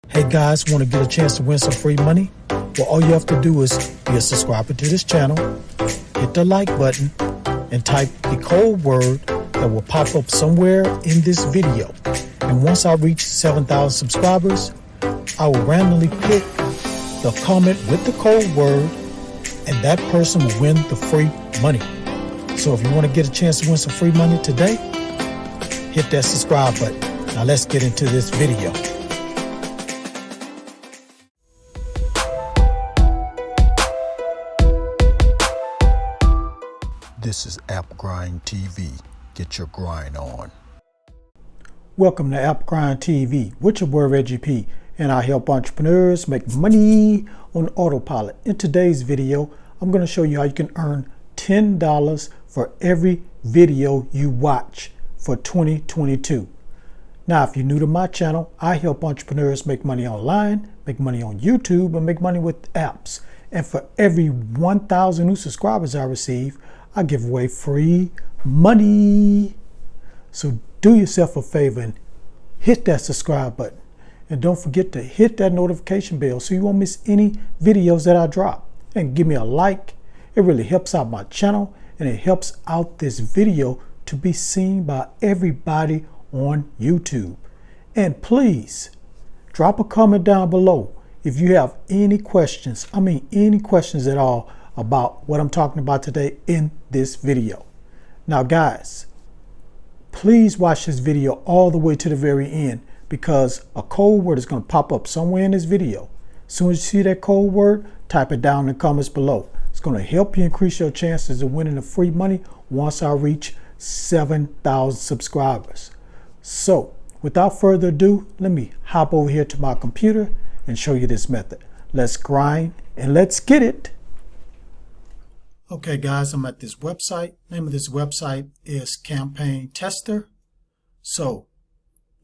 Hey guys, want to get a chance to win some free money? Well, all you have to do is be a subscriber to this channel, hit the like button, and type the code word that will pop up somewhere in this video. And once I reach 7,000 subscribers, I will randomly pick the comment with the code word, and that person will win the free money. So if you want to get a chance to win some free money today, hit that subscribe button. Now let's get into this video. This is App Grind TV. Get your grind on. Welcome to App Grind TV with your boy Reggie P, and I help entrepreneurs make money on autopilot. In today's video, I'm going to show you how you can earn $10 for every video you watch for 2022. Now, if you're new to my channel, I help entrepreneurs make money online, make money on YouTube, and make money with apps. And for every 1,000 new subscribers I receive, I give away free money. So do yourself a favor and hit that subscribe button. And don't forget to hit that notification bell so you won't miss any videos that I drop. And give me a like. It really helps out my channel, and it helps out this video to be seen by everybody on YouTube. And please drop a comment down below if you have any questions. Any questions at all about what I'm talking about today in this video. Now guys, please watch this video all the way to the very end, because a code word is going to pop up somewhere in this video. As soon as you see that code word, type it down in the comments below. It's going to help you increase your chances of winning the free money once I reach 7,000 subscribers. So without further ado, let me hop over here to my computer and show you this method. Let's grind and let's get it. Okay guys, I'm at this website. Name of this website is Campaign Tester. So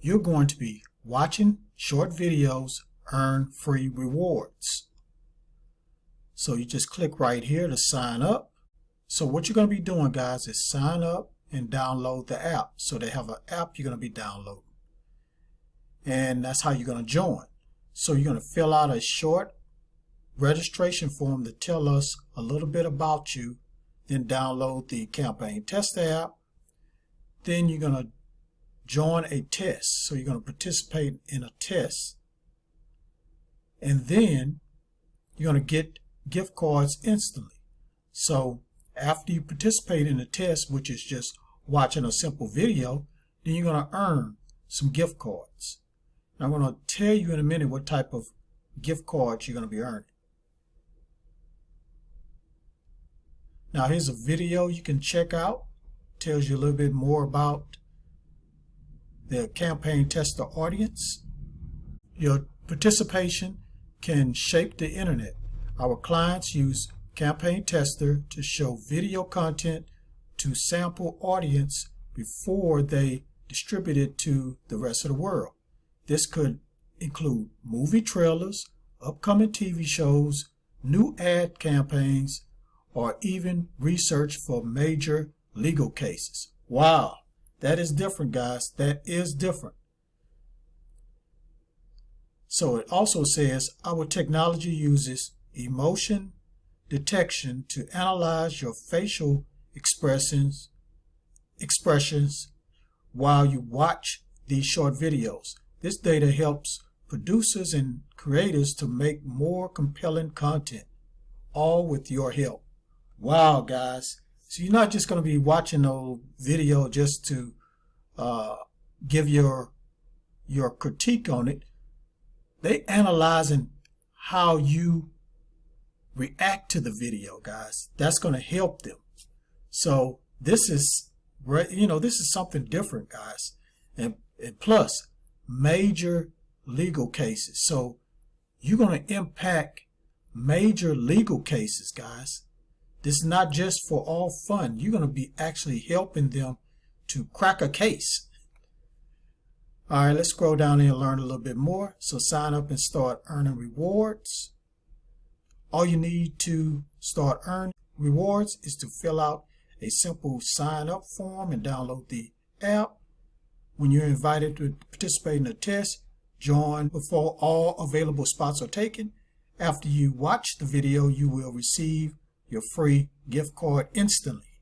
you're going to be watching short videos, earn free rewards. So you just click right here to sign up. So what you're going to be doing guys is sign up and download the app. So they have an app you're going to be downloading. And that's how you're going to join. So you're going to fill out a short registration form to tell us a little bit about you, then download the Campaign Tester app. Then you're going to join a test. So you're going to participate in a test. And then you're going to get gift cards instantly. So after you participate in the test, which is just watching a simple video, then you're going to earn some gift cards. I'm going to tell you in a minute what type of gift cards you're going to be earning. Now here's a video you can check out. Tells you a little bit more about the Campaign Tester audience. Your participation can shape the internet. Our clients use Campaign Tester to show video content to sample audience before they distribute it to the rest of the world. This could include movie trailers, upcoming TV shows, new ad campaigns, or even research for major legal cases. Wow, that is different, guys. That is different. So it also says our technology uses emotion detection to analyze your facial expressions while you watch these short videos. This data helps producers and creators to make more compelling content, all with your help. Wow, guys. So you're not just going to be watching a video just to give your critique on it. They analyzing how you react to the video, guys. That's going to help them. So this is, this is something different, guys. And plus, major legal cases. So you're going to impact major legal cases, guys. This is not just for all fun. You're going to be actually helping them to crack a case. All right, let's scroll down here and learn a little bit more. So sign up and start earning rewards. All you need to start earning rewards is to fill out a simple sign up form and download the app. When you're invited to participate in a test, Join before all available spots are taken. After you watch the video, you will receive your free gift card instantly.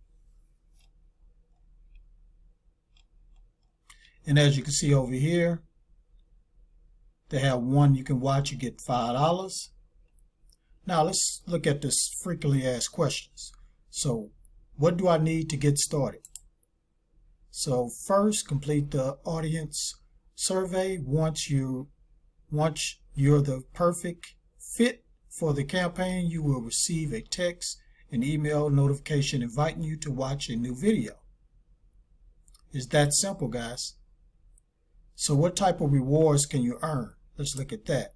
And as you can see over here, they have one you can watch, you get $5. Now let's look at this frequently asked questions. So what do I need to get started? So first, complete the audience survey. Once you're the perfect fit for the campaign, you will receive a text and email notification inviting you to watch a new video. It's that simple, guys. So what type of rewards can you earn? Let's look at that.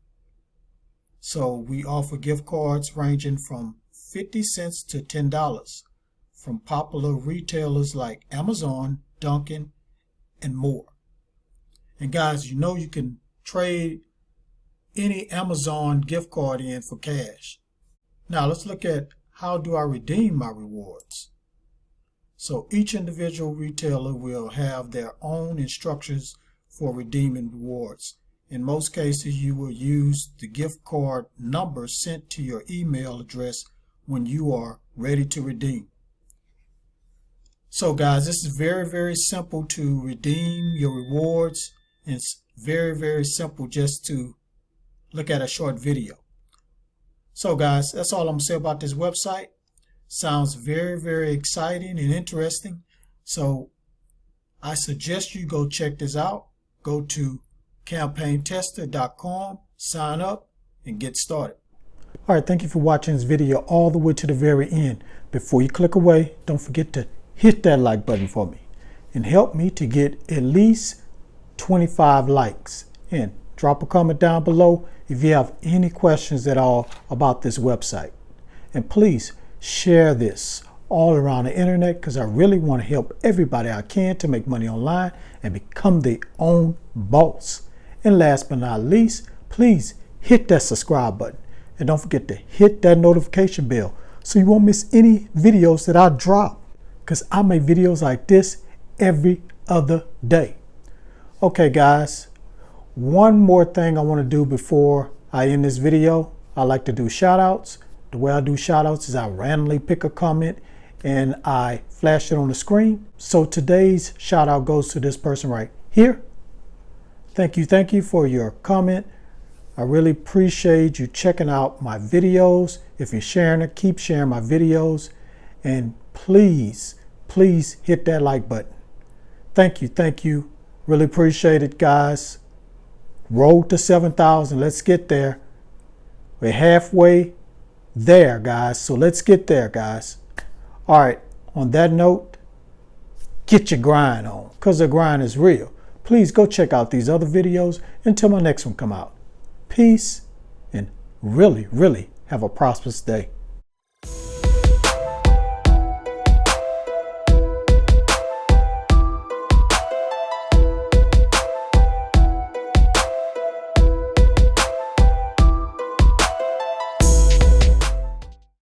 So we offer gift cards ranging from 50 cents to $10 from popular retailers like Amazon, Dunkin', and more. And guys, you know you can trade any Amazon gift card in for cash. Now let's look at how do I redeem my rewards. So each individual retailer will have their own instructions for redeeming rewards. In most cases, you will use the gift card number sent to your email address when you are ready to redeem. So guys, this is very, very simple to redeem your rewards. And it's very, very simple just to look at a short video. So guys, that's all I'm going to say about this website. Sounds very, very exciting and interesting. So I suggest you go check this out. Go to campaignTester.com, sign up, and get started. All right, thank you for watching this video all the way to the very end. Before you click away, don't forget to hit that like button for me and help me to get at least 25 likes. And drop a comment down below if you have any questions at all about this website. And please share this all around the internet, because I really want to help everybody I can to make money online and become their own boss. And last but not least, please hit that subscribe button and don't forget to hit that notification bell so you won't miss any videos that I drop, because I make videos like this every other day. Okay guys, one more thing I want to do before I end this video. I like to do shout outs. The way I do shout outs is I randomly pick a comment and I flash it on the screen. So today's shout out goes to this person right here. Thank you for your comment. I really appreciate you checking out my videos. If you're sharing it, keep sharing my videos. And please hit that like button. Thank you. Really appreciate it, guys. Road to 7,000. Let's get there. We're halfway there, guys. So let's get there, guys. All right. On that note, get your grind on, because the grind is real. Please go check out these other videos until my next one come out. Peace, and really have a prosperous day.